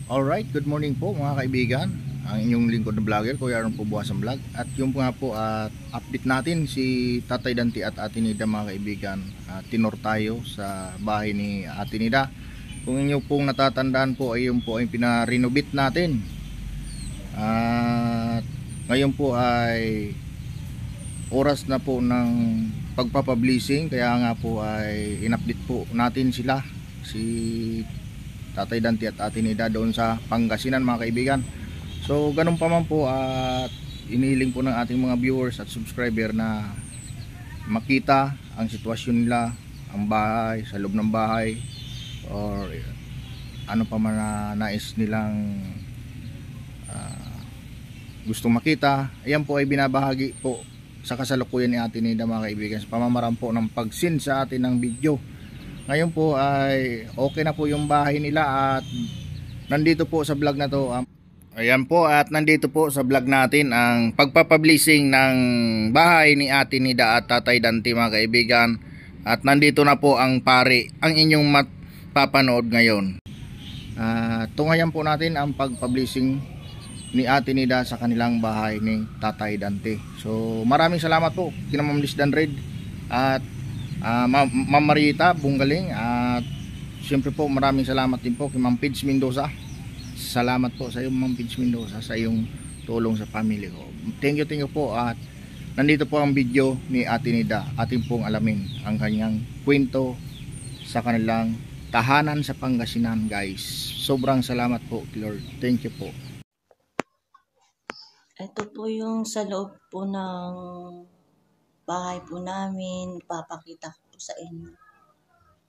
Alright, good morning po mga kaibigan. Ang inyong lingkod na vlogger, Kuya Aaron po Buwasan Vlog. At yung nga po at update natin si Tatay Dante at Ate Nida mga kaibigan. Tinor tayo sa bahay ni Ate Nida. Kung inyo pong natatandaan po ay yung po ay pinarenovate natin. At ngayon po ay oras na po ng pagpapublishing, kaya nga po ay in-update po natin sila, si Tatay Dante at Ate Nida doon sa Pangasinan mga kaibigan. So ganun pa man po at inihiling po ng ating mga viewers at subscriber na makita ang sitwasyon nila, ang bahay, sa loob ng bahay, or ano pa man na nais nilang gustong makita. Ayan po ay binabahagi po sa kasalukuyan ni Ate Nida mga kaibigan sa pamamaraan po ng pag-send sa atin ng video. Ngayon po ay okay na po yung bahay nila at nandito po sa vlog na to. Ayan po, at nandito po sa vlog natin ang pagpapublishing ng bahay ni Ate Nida at Tatay Dante mga kaibigan. At nandito na po ang pare, ang inyong mapapanood ngayon. Tungayan po natin ang pagpublishing ni Ate Nida sa kanilang bahay ni Tatay Dante. So maraming salamat po kina Ma'am Liz Dan Red at Ma'am Marita Bunggaling, at siyempre po maraming salamat din po kay Ma'am Pids Mendoza. Salamat po sa iyo Ma'am Pids Mendoza sa iyong tulong sa family ko. Thank you po. At nandito po ang video ni Ate Nida. Atin pong alamin ang kanyang kwento sa kanilang tahanan sa Pangasinan, guys. Sobrang salamat po Lord. Thank you po. Ito po yung sa loob po ng bahay po namin. Papakita ko po sa inyo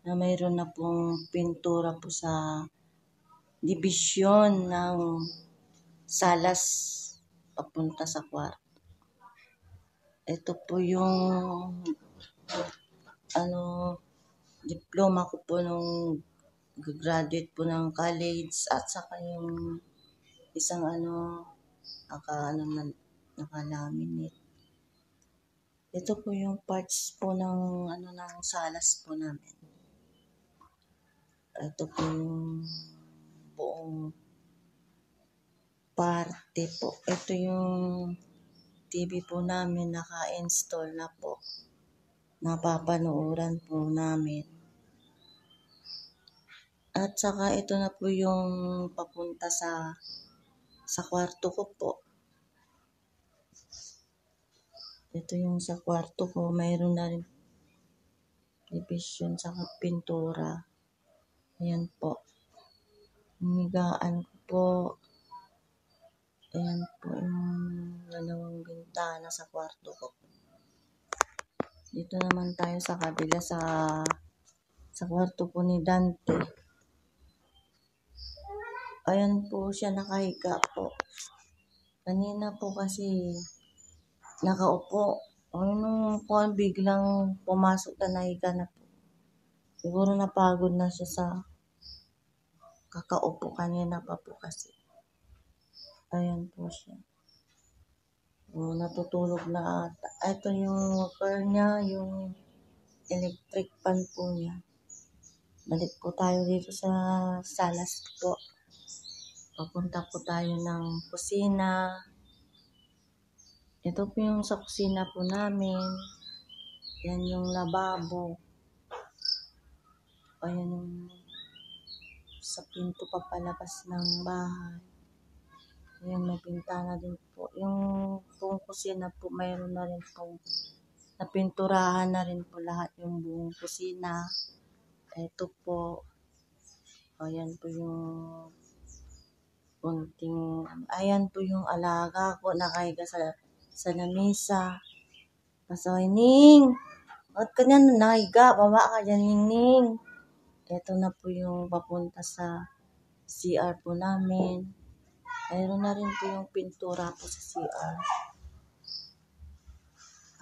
na mayroon na pong pintura po sa dibisyon ng salas papunta sa kwarto. Ito po yung diploma ko po nung graduate po ng college, at saka yung isang nakalaminate. Ito po yung parts po ng ng salas po namin. Ito po yung buong parte po. Ito yung TV po namin, naka-install na po. Napapanooran po namin. At saka ito na po yung papunta sa kwarto ko po. Ito yung sa kwarto ko, mayroon na rin division sa pintura. Ayan po. Humigaan ko po. Ayan po yung dalawang bintana sa kwarto ko. Dito naman tayo sa kabila sa kwarto po ni Dante. Ayan po siya nakahiga po. Kanina po kasi nakaupo. Nung biglang pumasok na nahiga na po. Siguro napagod na siya sa kakaupo kanina pa po kasi. Ayan po siya. Natutulog na ata. Ito yung walker niya, yung electric fan po niya. Balik po tayo dito sa salas po. Papunta po tayo ng kusina. Ito po yung sa kusina po namin. Yan yung lababo. Ayan yung sa pinto papalabas ng bahay. Ayan, may bintana din po. Yung buong kusina po, mayroon na rin po. Napinturahan na rin po lahat yung buong kusina. Ito po. Ayan po yung ayan po yung alaga ko. Nakahiga sa lamesa. Pasoy, Ning! Ba't ka niyan nakahiga? Baba ka dyan, Ning. Ito na po yung papunta sa CR po namin. Mayroon na rin po yung pintura po sa CR.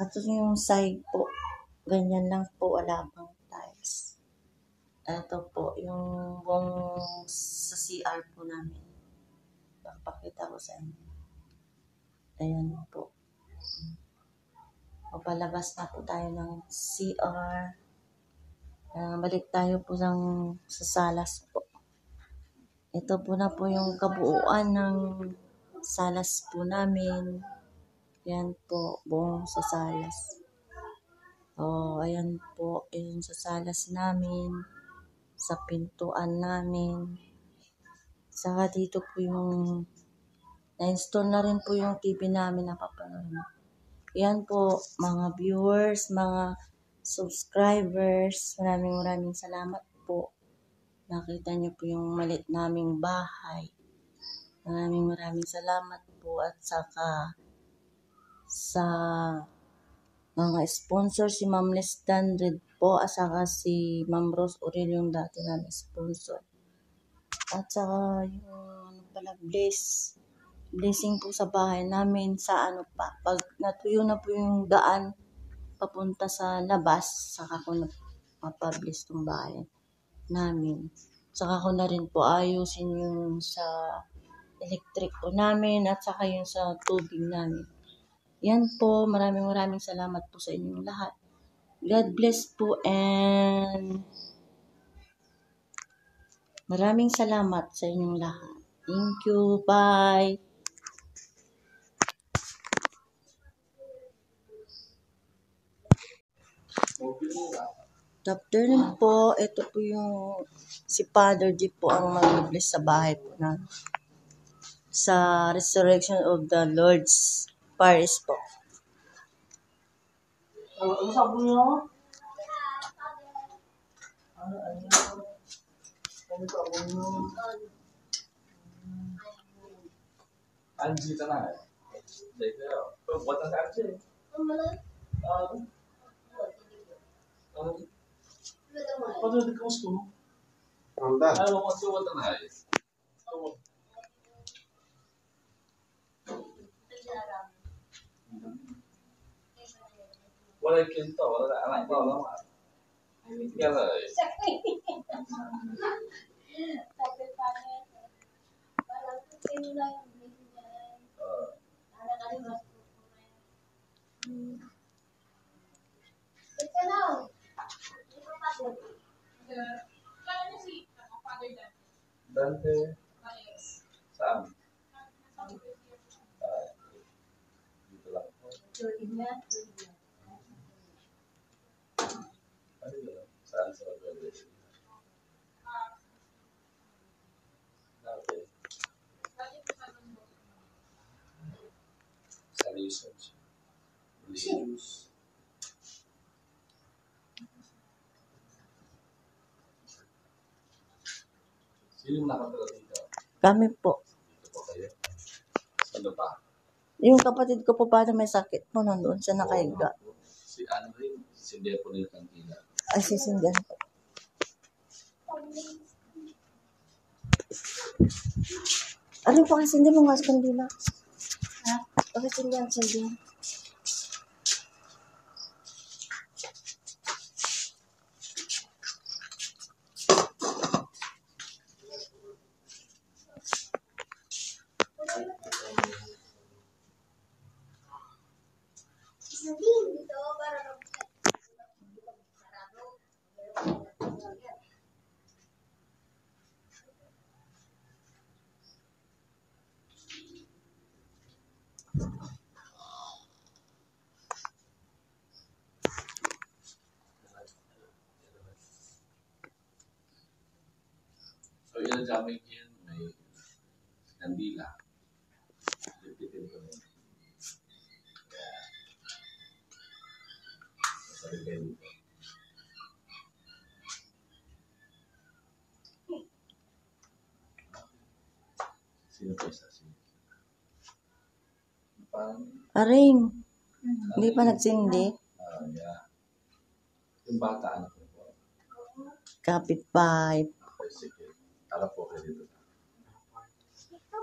At yung side po, ganyan lang po, wala pang tiles. Ito po, yung buong sa CR po namin. Papakita ko sa inyo. Ayan po. Papalabas na po tayo ng CR. Balik tayo po sa salas po. Ito po na po yung kabuuan ng salas po namin. Yan po, buong sasalas. Ayan po, yung sasalas namin, sa pintuan namin. Saka dito po yung na-install na rin po yung TV namin na papanood. Yan po, mga viewers, mga subscribers, maraming salamat po. Nakita niyo po yung malit naming bahay. Maraming salamat po at saka sa mga sponsor, si Ma'am Les Dandred po at saka si Ma'am Rose Aurel yung dati namin sponsor. At saka yung blessing po sa bahay namin sa pag natuyo na po yung daan papunta sa labas, saka ko na mapublish tong bahay namin. Saka ko na rin po ayusin yung sa electric po namin at saka yung sa tubig namin. Yan po, maraming salamat po sa inyong lahat. God bless po and maraming salamat sa inyong lahat. Thank you. Bye. Good afternoon po. Ito po yung si Father G po ang mag-bless sa bahay po na sa Resurrection of the Lord's Paris po. Ano sabi niyo? Anjita na eh. Buat ang sabi siya eh. Paano di ka gusto? Ano ko sa wata na eh. Wala yung kinto, wala na anak ko naman. Kaya eh. Dante. Saan? Dito lang. Ano yun? Saan sa Dante? Dante. Sa research. Religious. Sino yung nakatala dito? Kami po. Dito po kayo? Sino pa? Yung kapatid ko po para may sakit po nandoon siya nakahiga. Si ano rin? Si Depo ni Cantina. Ay, sisindihan po. Ano pa kasindi mo nga sa kandila? Ha? Pakisindihan, sindihan. So, yun ang jamming yun. May kandila. Lipitin ko rin. Sabi kayo dito. Sino pa isa? Parang, Aring, hindi pa nagsindi. yeah. Yung bata, ano po? Kapitbahay. Okay, sige. Harap po kayo dito.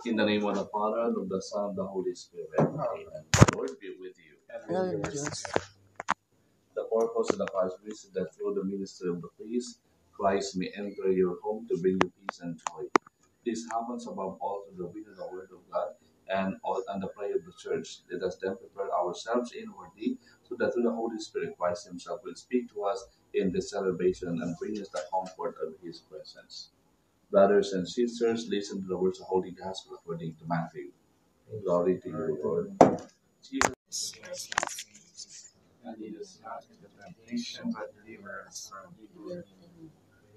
In the name of the Father, and of the Son, and the Holy Spirit. Amen. The Lord be with you. Lord Diyos. The purpose of the Passion is that through the ministry of the priest, Christ may enter your home to bring you peace and joy. This happens above all through the reading of the Word of God and the prayer of the Church. Let us then prepare ourselves inwardly so that through the Holy Spirit, Christ Himself will speak to us in this celebration and bring us the comfort of His presence. Brothers and sisters, listen to the words of Holy Gospel according to Matthew. Glory to you, Lord. Jesus, and lead us not into temptation, but deliver us from evil.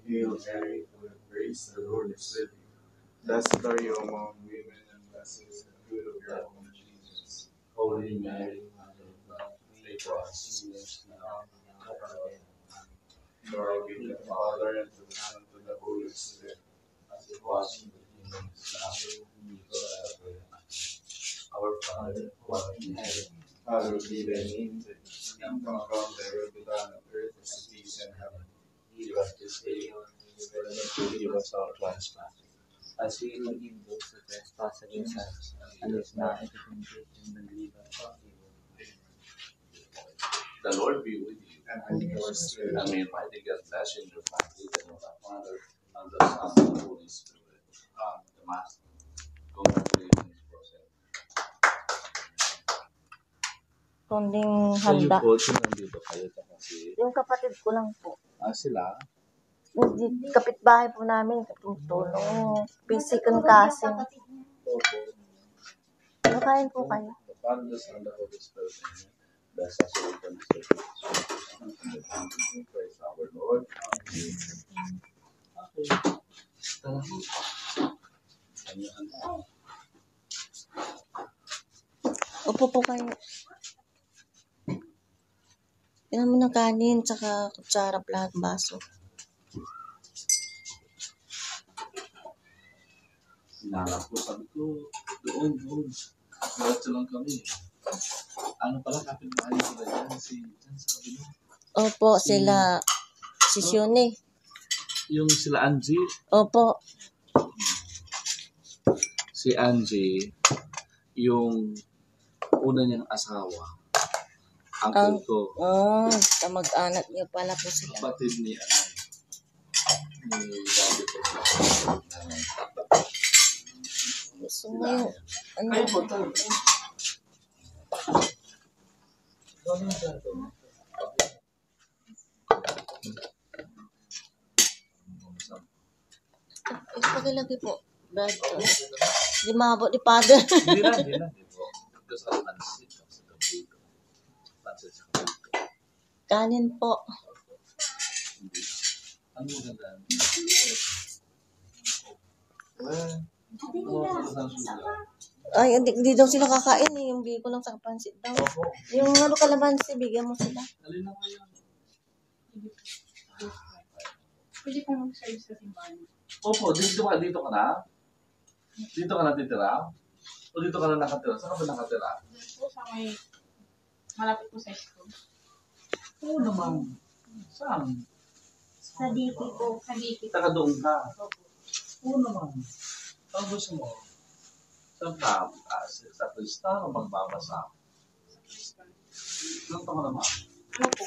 Hail Mary, full of grace, the Lord is with you. Blessed are you among women, and blessed is the fruit of your womb, Jesus. Holy Mary, Mother of God, pray for us sinners now and at the hour of our death. Glory be to the Father, and to the Son, and to the Holy Spirit, as it was in the beginning, is now, and will be forever. Our Father, who art in heaven, hallowed be thy name. Thy kingdom come, thy will be done on earth as it is in heaven. Give us this day our daily bread, and forgive us our trespasses, as we forgive those who trespass against us, and lead us not into temptation, but deliver us from evil. The Lord be with you, and with your spirit. And may Almighty God bless you in your family, and of the Father, and the Son, and the Holy Spirit. Amen. The Master. Congratulations, Joseph. Kunding handa. Nandito kayo kasi. Yung kapatid ko lang po. Sila? Kapitbahay po namin, katulong. Pisikon kasi. Nakain po kayo. The Father, the Son, and the Holy Spirit. Bless us all and serve us. Praise our Lord. Okay. Upo po kayo. Yan mo ng kanin, tsaka kutsara, lahat, baso. Sinanap ko, sabi ko, doon. Diretso lang kami. Ano pala, kapitbahay sila dyan, dyan sa kabila. Opo, sila, si Shune. Yung sila Angie. Opo. Si Angie, yung una niyang asawa, uncle ko. Kamag-anak niyo pala po sila. Kapatid ni Daddy ko. Gusto mo yung, ano? Ay, po ito. Pakilagay po. Di mabot ni Father. Hindi na. Because I'm pansit. Kanin po. Ano mo ganda? Ay, hindi daw sila kakain eh. Yung bigay ko lang sa kapansit daw. Yung kalamansi, bigyan mo sila. Alin na kayo? Pwede po mag-serve sa simbahan. Opo, dito ka na? Dito ka na titira? O dito ka na nakatira? Saan ka ba nakatira? Doon po sa may malapit po sa school. Oo naman. Saan? Sa DP po. Sa DP. Taka doon ka. Opo. Oo naman. Ang gusto mo? Saan ka? Sa Krista o magbabasa? Sa Krista. Ilang taon ka naman? Ano po?